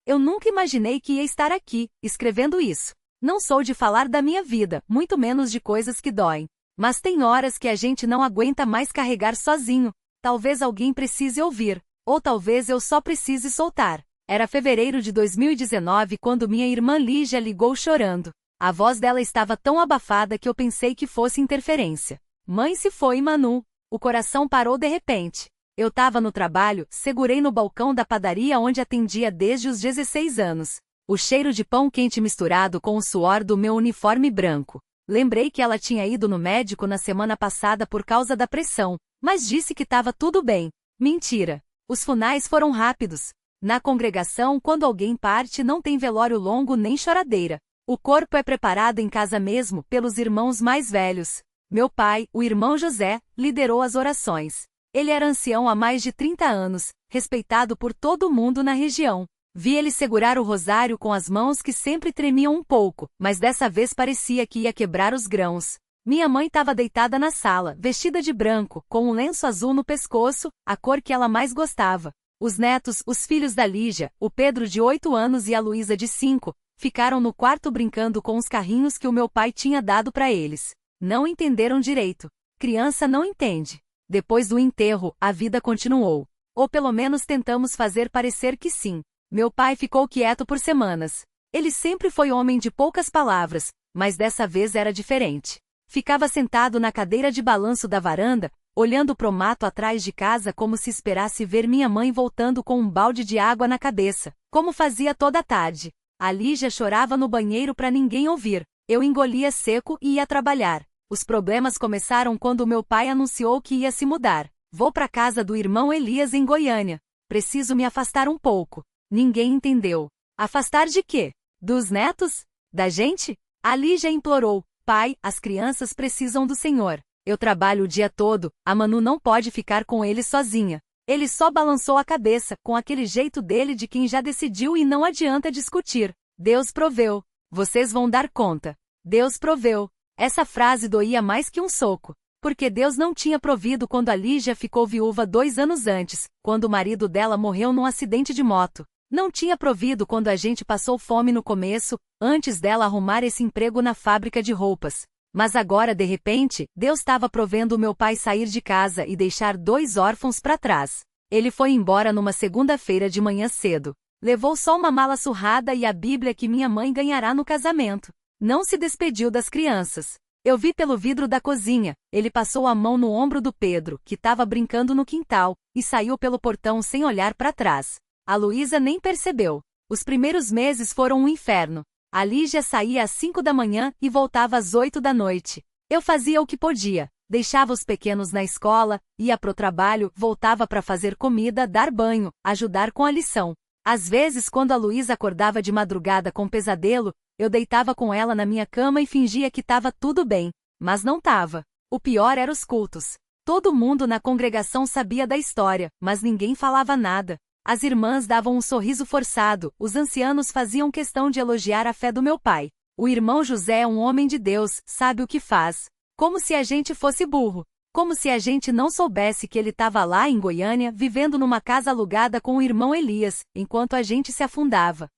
Eu nunca imaginei que ia estar aqui, escrevendo isso. Não sou de falar da minha vida, muito menos de coisas que doem. Mas tem horas que a gente não aguenta mais carregar sozinho. Talvez alguém precise ouvir, ou talvez eu só precise soltar. Era fevereiro de 2019 quando minha irmã Lígia ligou chorando. A voz dela estava tão abafada que eu pensei que fosse interferência. Mãe, se foi, Manu. O coração parou de repente. Eu estava no trabalho, segurei no balcão da padaria onde atendia desde os 16 anos. O cheiro de pão quente misturado com o suor do meu uniforme branco. Lembrei que ela tinha ido no médico na semana passada por causa da pressão, mas disse que estava tudo bem. Mentira. Os funerais foram rápidos. Na congregação, quando alguém parte, não tem velório longo nem choradeira. O corpo é preparado em casa mesmo, pelos irmãos mais velhos. Meu pai, o irmão José, liderou as orações. Ele era ancião há mais de 30 anos, respeitado por todo mundo na região. Vi ele segurar o rosário com as mãos que sempre tremiam um pouco, mas dessa vez parecia que ia quebrar os grãos. Minha mãe estava deitada na sala, vestida de branco, com um lenço azul no pescoço, a cor que ela mais gostava. Os netos, os filhos da Lígia, o Pedro de 8 anos e a Luísa de 5, ficaram no quarto brincando com os carrinhos que o meu pai tinha dado para eles. Não entenderam direito. Criança não entende. Depois do enterro, a vida continuou. Ou pelo menos tentamos fazer parecer que sim. Meu pai ficou quieto por semanas. Ele sempre foi homem de poucas palavras, mas dessa vez era diferente. Ficava sentado na cadeira de balanço da varanda, olhando pro mato atrás de casa como se esperasse ver minha mãe voltando com um balde de água na cabeça, como fazia toda tarde. A Lígia chorava no banheiro para ninguém ouvir. Eu engolia seco e ia trabalhar. Os problemas começaram quando meu pai anunciou que ia se mudar. Vou para casa do irmão Elias em Goiânia. Preciso me afastar um pouco. Ninguém entendeu. Afastar de quê? Dos netos? Da gente? A Lígia implorou. Pai, as crianças precisam do Senhor. Eu trabalho o dia todo, a Manu não pode ficar com ele sozinha. Ele só balançou a cabeça, com aquele jeito dele de quem já decidiu e não adianta discutir. Deus proveu. Vocês vão dar conta. Deus proveu. Essa frase doía mais que um soco. Porque Deus não tinha provido quando a Lígia ficou viúva 2 anos antes, quando o marido dela morreu num acidente de moto. Não tinha provido quando a gente passou fome no começo, antes dela arrumar esse emprego na fábrica de roupas. Mas agora, de repente, Deus estava provendo o meu pai sair de casa e deixar 2 órfãos para trás. Ele foi embora numa segunda-feira de manhã cedo. Levou só uma mala surrada e a Bíblia que minha mãe ganhará no casamento. Não se despediu das crianças. Eu vi pelo vidro da cozinha, ele passou a mão no ombro do Pedro, que estava brincando no quintal, e saiu pelo portão sem olhar para trás. A Luísa nem percebeu. Os primeiros meses foram um inferno. A Lígia saía às 5 da manhã e voltava às 8 da noite. Eu fazia o que podia. Deixava os pequenos na escola, ia pro trabalho, voltava para fazer comida, dar banho, ajudar com a lição. Às vezes, quando a Luísa acordava de madrugada com pesadelo, eu deitava com ela na minha cama e fingia que estava tudo bem. Mas não estava. O pior era os cultos. Todo mundo na congregação sabia da história, mas ninguém falava nada. As irmãs davam um sorriso forçado, os ancianos faziam questão de elogiar a fé do meu pai. O irmão José é um homem de Deus, sabe o que faz. Como se a gente fosse burro. Como se a gente não soubesse que ele estava lá em Goiânia, vivendo numa casa alugada com o irmão Elias, enquanto a gente se afundava.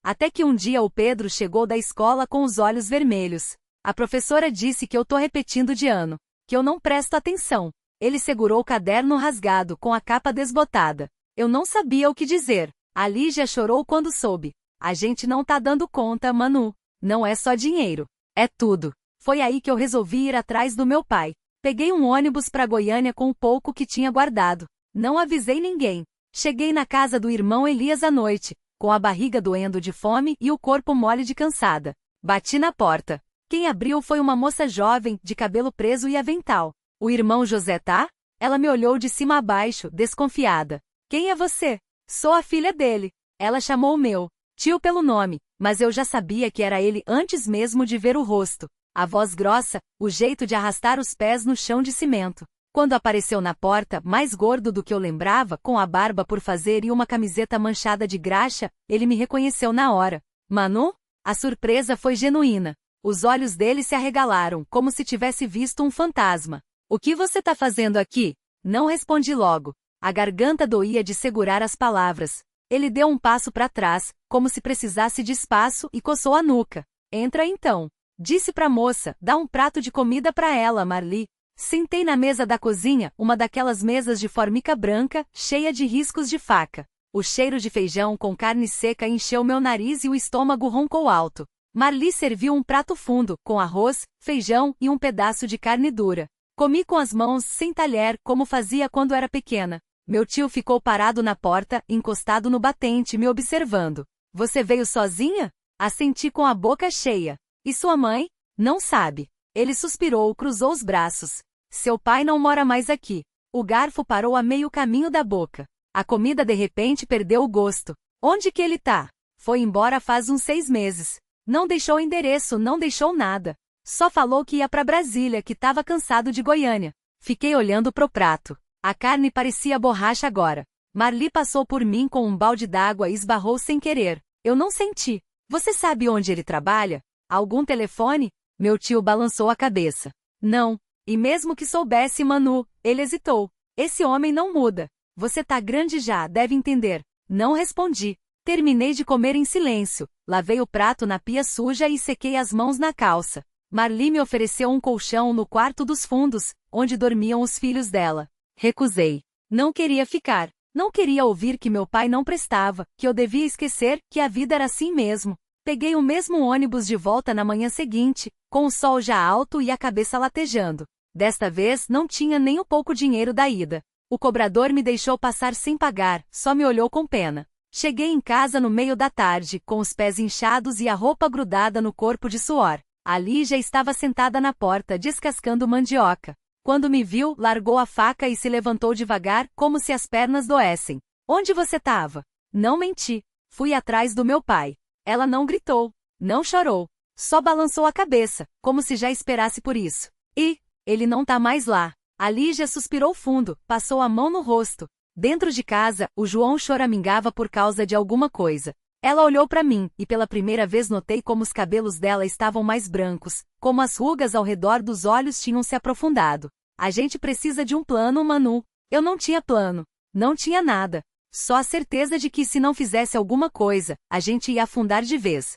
Até que um dia o Pedro chegou da escola com os olhos vermelhos. A professora disse que eu tô repetindo de ano, que eu não presto atenção. Ele segurou o caderno rasgado, com a capa desbotada. Eu não sabia o que dizer. A Lígia chorou quando soube. A gente não tá dando conta, Manu. Não é só dinheiro. É tudo. Foi aí que eu resolvi ir atrás do meu pai. Peguei um ônibus para Goiânia com o pouco que tinha guardado. Não avisei ninguém. Cheguei na casa do irmão Elias à noite, com a barriga doendo de fome e o corpo mole de cansada. Bati na porta. Quem abriu foi uma moça jovem, de cabelo preso e avental. O irmão José tá? Ela me olhou de cima a baixo, desconfiada. Quem é você? Sou a filha dele. Ela chamou o meu tio pelo nome, mas eu já sabia que era ele antes mesmo de ver o rosto. A voz grossa, o jeito de arrastar os pés no chão de cimento. Quando apareceu na porta, mais gordo do que eu lembrava, com a barba por fazer e uma camiseta manchada de graxa, ele me reconheceu na hora. Manu? A surpresa foi genuína. Os olhos dele se arregalaram, como se tivesse visto um fantasma. O que você tá fazendo aqui? Não respondi logo. A garganta doía de segurar as palavras. Ele deu um passo para trás, como se precisasse de espaço, e coçou a nuca. Entra então. Disse pra moça, dá um prato de comida pra ela, Marli. Sentei na mesa da cozinha, uma daquelas mesas de formica branca, cheia de riscos de faca. O cheiro de feijão com carne seca encheu meu nariz e o estômago roncou alto. Marli serviu um prato fundo, com arroz, feijão e um pedaço de carne dura. Comi com as mãos, sem talher, como fazia quando era pequena. Meu tio ficou parado na porta, encostado no batente, me observando. Você veio sozinha? Assenti com a boca cheia. E sua mãe? Não sabe. Ele suspirou, cruzou os braços. Seu pai não mora mais aqui. O garfo parou a meio caminho da boca. A comida de repente perdeu o gosto. Onde que ele tá? Foi embora faz uns 6 meses. Não deixou endereço, não deixou nada. Só falou que ia pra Brasília, que tava cansado de Goiânia. Fiquei olhando pro prato. A carne parecia borracha agora. Marli passou por mim com um balde d'água e esbarrou sem querer. Eu não senti. Você sabe onde ele trabalha? Algum telefone? Meu tio balançou a cabeça. Não. E mesmo que soubesse, Manu, ele hesitou. Esse homem não muda. Você tá grande já, deve entender. Não respondi. Terminei de comer em silêncio. Lavei o prato na pia suja e sequei as mãos na calça. Marli me ofereceu um colchão no quarto dos fundos, onde dormiam os filhos dela. Recusei. Não queria ficar. Não queria ouvir que meu pai não prestava, que eu devia esquecer, que a vida era assim mesmo. Peguei o mesmo ônibus de volta na manhã seguinte, com o sol já alto e a cabeça latejando. Desta vez não tinha nem um pouco dinheiro da ida. O cobrador me deixou passar sem pagar, só me olhou com pena. Cheguei em casa no meio da tarde, com os pés inchados e a roupa grudada no corpo de suor. A Lígia estava sentada na porta, descascando mandioca. Quando me viu, largou a faca e se levantou devagar, como se as pernas doessem. Onde você estava? Não menti. Fui atrás do meu pai. Ela não gritou, não chorou, só balançou a cabeça, como se já esperasse por isso. E, ele não tá mais lá. A Lígia suspirou fundo, passou a mão no rosto. Dentro de casa, o João choramingava por causa de alguma coisa. Ela olhou para mim, e pela primeira vez notei como os cabelos dela estavam mais brancos, como as rugas ao redor dos olhos tinham se aprofundado. A gente precisa de um plano, Manu. Eu não tinha plano. Não tinha nada. Só a certeza de que se não fizesse alguma coisa, a gente ia afundar de vez.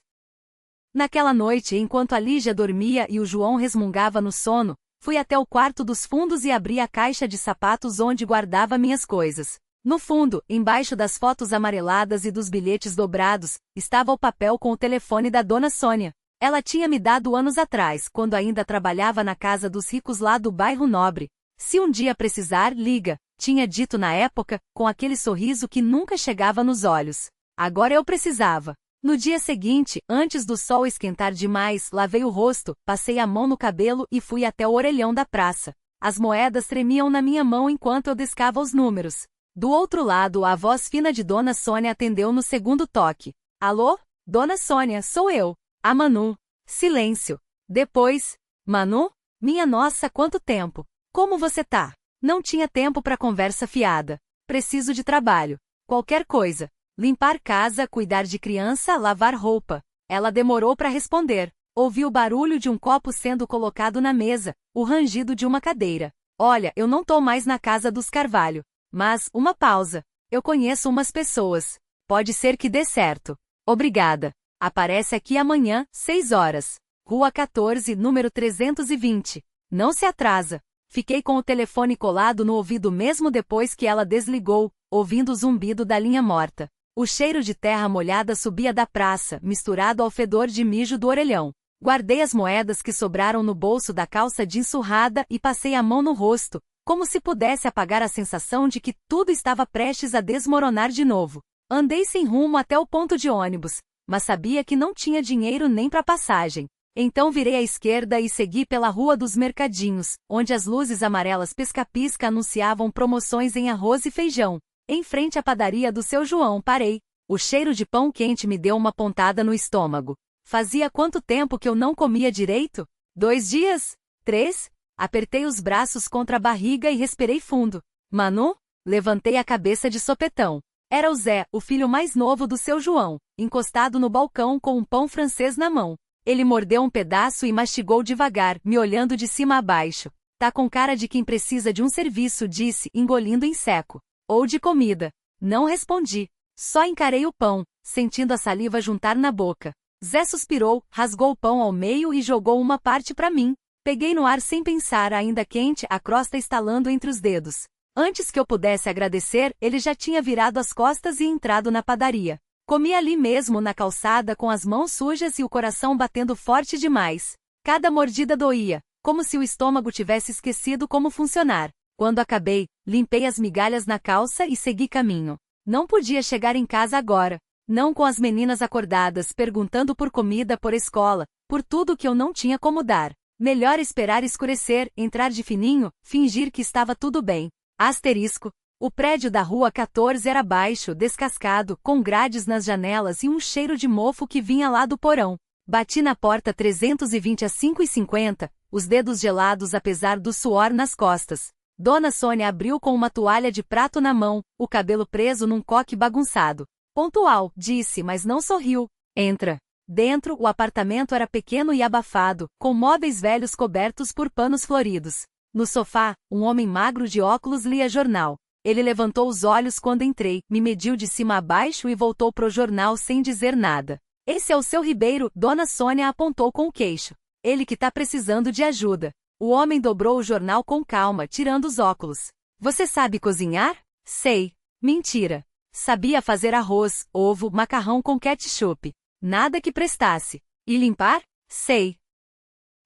Naquela noite, enquanto a Lígia dormia e o João resmungava no sono, fui até o quarto dos fundos e abri a caixa de sapatos onde guardava minhas coisas. No fundo, embaixo das fotos amareladas e dos bilhetes dobrados, estava o papel com o telefone da dona Sônia. Ela tinha me dado anos atrás, quando ainda trabalhava na casa dos ricos lá do bairro Nobre. Se um dia precisar, liga, tinha dito na época, com aquele sorriso que nunca chegava nos olhos. Agora eu precisava. No dia seguinte, antes do sol esquentar demais, lavei o rosto, passei a mão no cabelo e fui até o orelhão da praça. As moedas tremiam na minha mão enquanto eu descava os números. Do outro lado, a voz fina de Dona Sônia atendeu no segundo toque. Alô? Dona Sônia, sou eu. A Manu. Silêncio. Depois, Manu? Minha nossa, quanto tempo. Como você tá? Não tinha tempo para conversa fiada. Preciso de trabalho. Qualquer coisa. Limpar casa, cuidar de criança, lavar roupa. Ela demorou para responder. Ouvi o barulho de um copo sendo colocado na mesa, o rangido de uma cadeira. Olha, eu não tô mais na casa dos Carvalho. Mas, uma pausa. Eu conheço umas pessoas. Pode ser que dê certo. Obrigada. Aparece aqui amanhã, 6 horas. Rua 14, número 320. Não se atrasa. Fiquei com o telefone colado no ouvido mesmo depois que ela desligou, ouvindo o zumbido da linha morta. O cheiro de terra molhada subia da praça, misturado ao fedor de mijo do orelhão. Guardei as moedas que sobraram no bolso da calça jeans surrada e passei a mão no rosto, como se pudesse apagar a sensação de que tudo estava prestes a desmoronar de novo. Andei sem rumo até o ponto de ônibus, mas sabia que não tinha dinheiro nem para passagem. Então virei à esquerda e segui pela Rua dos Mercadinhos, onde as luzes amarelas pisca-pisca anunciavam promoções em arroz e feijão. Em frente à padaria do seu João parei. O cheiro de pão quente me deu uma pontada no estômago. Fazia quanto tempo que eu não comia direito? 2 dias? 3? Apertei os braços contra a barriga e respirei fundo. Manu? Levantei a cabeça de sopetão. Era o Zé, o filho mais novo do seu João, encostado no balcão com um pão francês na mão. Ele mordeu um pedaço e mastigou devagar, me olhando de cima a baixo. Tá com cara de quem precisa de um serviço, disse, engolindo em seco. Ou de comida. Não respondi. Só encarei o pão, sentindo a saliva juntar na boca. Zé suspirou, rasgou o pão ao meio e jogou uma parte para mim. Peguei no ar sem pensar, ainda quente, a crosta estalando entre os dedos. Antes que eu pudesse agradecer, ele já tinha virado as costas e entrado na padaria. Comi ali mesmo na calçada com as mãos sujas e o coração batendo forte demais. Cada mordida doía, como se o estômago tivesse esquecido como funcionar. Quando acabei, limpei as migalhas na calça e segui caminho. Não podia chegar em casa agora. Não com as meninas acordadas perguntando por comida por escola, por tudo que eu não tinha como dar. Melhor esperar escurecer, entrar de fininho, fingir que estava tudo bem. Asterisco. O prédio da Rua 14 era baixo, descascado, com grades nas janelas e um cheiro de mofo que vinha lá do porão. Bati na porta 320 às 5h50, os dedos gelados apesar do suor nas costas. Dona Sônia abriu com uma toalha de prato na mão, o cabelo preso num coque bagunçado. Pontual, disse, mas não sorriu. Entra. Dentro, o apartamento era pequeno e abafado, com móveis velhos cobertos por panos floridos. No sofá, um homem magro de óculos lia jornal. Ele levantou os olhos quando entrei, me mediu de cima a baixo e voltou pro jornal sem dizer nada. Esse é o seu Ribeiro, Dona Sônia apontou com o queixo. Ele que tá precisando de ajuda. O homem dobrou o jornal com calma, tirando os óculos. Você sabe cozinhar? Sei. Mentira. Sabia fazer arroz, ovo, macarrão com ketchup. Nada que prestasse. E limpar? Sei.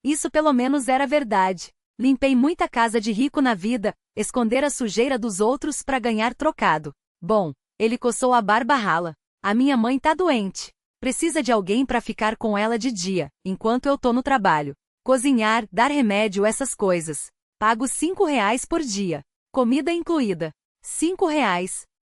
Isso pelo menos era verdade. Limpei muita casa de rico na vida, esconder a sujeira dos outros para ganhar trocado. Bom, ele coçou a barba rala. A minha mãe tá doente. Precisa de alguém para ficar com ela de dia, enquanto eu tô no trabalho. Cozinhar, dar remédio, essas coisas. Pago R$ 5 por dia. Comida incluída. R$ 5.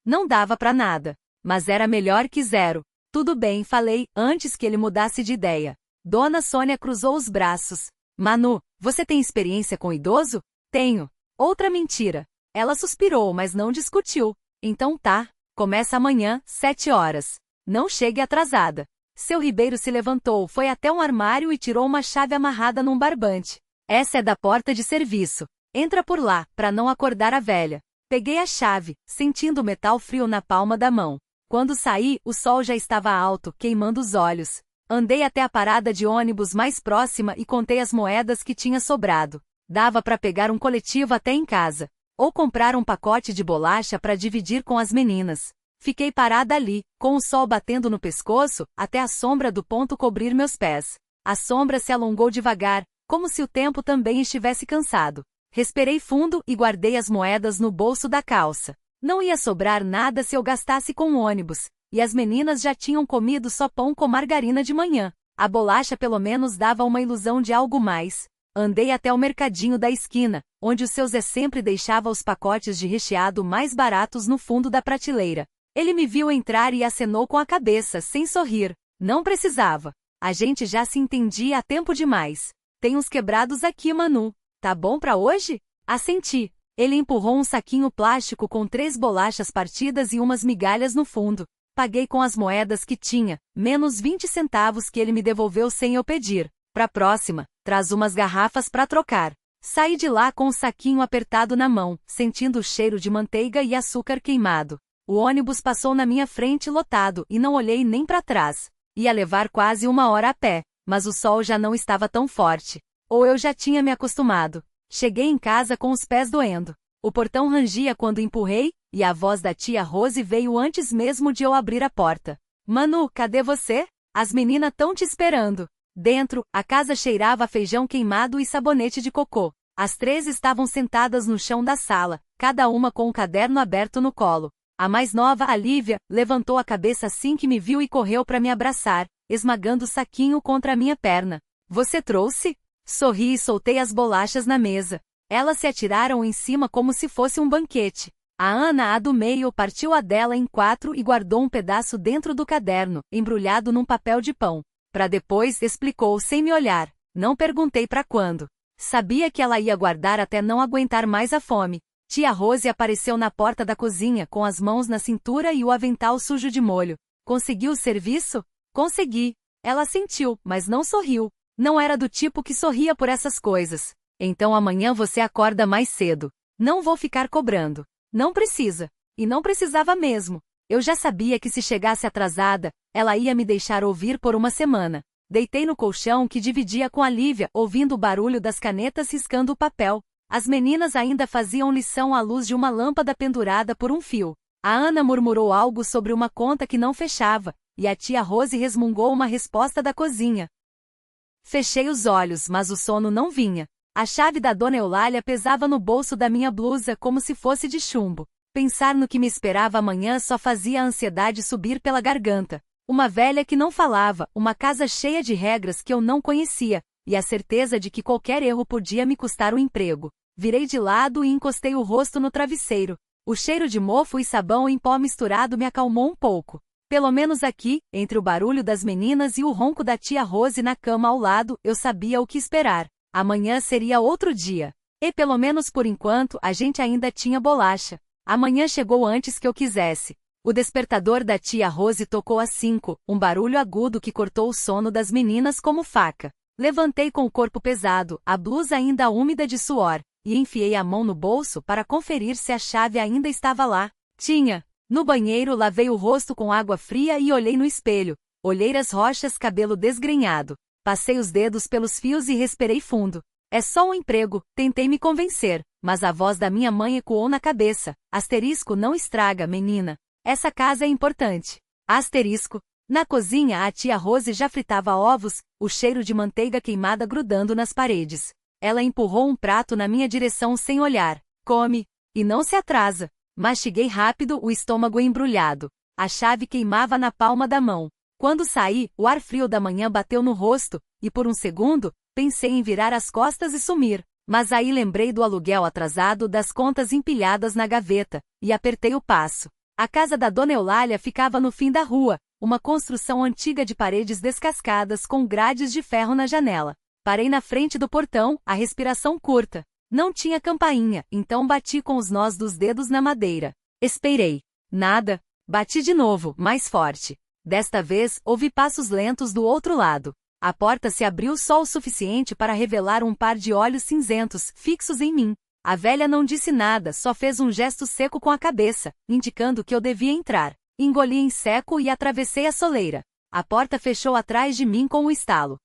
Não dava pra nada. Mas era melhor que zero. Tudo bem, falei, antes que ele mudasse de ideia. Dona Sônia cruzou os braços. Manu, você tem experiência com idoso? Tenho. Outra mentira. Ela suspirou, mas não discutiu. Então tá. Começa amanhã, 7h. Não chegue atrasada. Seu Ribeiro se levantou, foi até um armário e tirou uma chave amarrada num barbante. Essa é da porta de serviço. Entra por lá, pra não acordar a velha. Peguei a chave, sentindo o metal frio na palma da mão. Quando saí, o sol já estava alto, queimando os olhos. Andei até a parada de ônibus mais próxima e contei as moedas que tinha sobrado. Dava para pegar um coletivo até em casa. Ou comprar um pacote de bolacha para dividir com as meninas. Fiquei parada ali, com o sol batendo no pescoço, até a sombra do ponto cobrir meus pés. A sombra se alongou devagar, como se o tempo também estivesse cansado. Respirei fundo e guardei as moedas no bolso da calça. Não ia sobrar nada se eu gastasse com o ônibus. E as meninas já tinham comido só pão com margarina de manhã. A bolacha pelo menos dava uma ilusão de algo mais. Andei até o mercadinho da esquina, onde o seu Zé sempre deixava os pacotes de recheado mais baratos no fundo da prateleira. Ele me viu entrar e acenou com a cabeça, sem sorrir. Não precisava. A gente já se entendia há tempo demais. Tem uns quebrados aqui, Manu. Tá bom pra hoje? Assenti. Ele empurrou um saquinho plástico com 3 bolachas partidas e umas migalhas no fundo. Paguei com as moedas que tinha, menos 20 centavos que ele me devolveu sem eu pedir. Pra próxima, traz umas garrafas pra trocar. Saí de lá com o saquinho apertado na mão, sentindo o cheiro de manteiga e açúcar queimado. O ônibus passou na minha frente lotado e não olhei nem pra trás. Ia levar quase 1 hora a pé, mas o sol já não estava tão forte. Ou eu já tinha me acostumado. Cheguei em casa com os pés doendo. O portão rangia quando empurrei, e a voz da tia Rose veio antes mesmo de eu abrir a porta. Manu, cadê você? As meninas tão te esperando. Dentro, a casa cheirava a feijão queimado e sabonete de cocô. As 3 estavam sentadas no chão da sala, cada uma com um caderno aberto no colo. A mais nova, a Lívia, levantou a cabeça assim que me viu e correu para me abraçar, esmagando o saquinho contra a minha perna. Você trouxe? Sorri e soltei as bolachas na mesa. Elas se atiraram em cima como se fosse um banquete. A Ana, a do meio, partiu a dela em 4 e guardou um pedaço dentro do caderno, embrulhado num papel de pão. Pra depois, explicou sem me olhar. Não perguntei pra quando. Sabia que ela ia guardar até não aguentar mais a fome. Tia Rose apareceu na porta da cozinha com as mãos na cintura e o avental sujo de molho. Conseguiu o serviço? Consegui. Ela sentiu, mas não sorriu. Não era do tipo que sorria por essas coisas. Então amanhã você acorda mais cedo. Não vou ficar cobrando. Não precisa. E não precisava mesmo. Eu já sabia que se chegasse atrasada, ela ia me deixar ouvir por uma semana. Deitei no colchão que dividia com a Lívia, ouvindo o barulho das canetas riscando o papel. As meninas ainda faziam lição à luz de uma lâmpada pendurada por um fio. A Ana murmurou algo sobre uma conta que não fechava, e a tia Rose resmungou uma resposta da cozinha. Fechei os olhos, mas o sono não vinha. A chave da Dona Eulália pesava no bolso da minha blusa como se fosse de chumbo. Pensar no que me esperava amanhã só fazia a ansiedade subir pela garganta. Uma velha que não falava, uma casa cheia de regras que eu não conhecia, e a certeza de que qualquer erro podia me custar o emprego. Virei de lado e encostei o rosto no travesseiro. O cheiro de mofo e sabão em pó misturado me acalmou um pouco. Pelo menos aqui, entre o barulho das meninas e o ronco da tia Rose na cama ao lado, eu sabia o que esperar. Amanhã seria outro dia. E pelo menos por enquanto a gente ainda tinha bolacha. Amanhã chegou antes que eu quisesse. O despertador da tia Rose tocou às 5, um barulho agudo que cortou o sono das meninas como faca. Levantei com o corpo pesado, a blusa ainda úmida de suor, e enfiei a mão no bolso para conferir se a chave ainda estava lá. Tinha. No banheiro lavei o rosto com água fria e olhei no espelho. Olheiras roxas, cabelo desgrenhado. Passei os dedos pelos fios e respirei fundo. É só um emprego, tentei me convencer, mas a voz da minha mãe ecoou na cabeça. Asterisco, não estraga, menina. Essa casa é importante. Asterisco. Na cozinha a tia Rose já fritava ovos, o cheiro de manteiga queimada grudando nas paredes. Ela empurrou um prato na minha direção sem olhar. Come. E não se atrasa. Mastiguei rápido, o estômago embrulhado. A chave queimava na palma da mão. Quando saí, o ar frio da manhã bateu no rosto, e por um segundo, pensei em virar as costas e sumir. Mas aí lembrei do aluguel atrasado, das contas empilhadas na gaveta, e apertei o passo. A casa da Dona Eulália ficava no fim da rua, uma construção antiga de paredes descascadas com grades de ferro na janela. Parei na frente do portão, a respiração curta. Não tinha campainha, então bati com os nós dos dedos na madeira. Esperei. Nada. Bati de novo, mais forte. Desta vez, ouvi passos lentos do outro lado. A porta se abriu só o suficiente para revelar um par de olhos cinzentos, fixos em mim. A velha não disse nada, só fez um gesto seco com a cabeça, indicando que eu devia entrar. Engoli em seco e atravessei a soleira. A porta fechou atrás de mim com um estalo.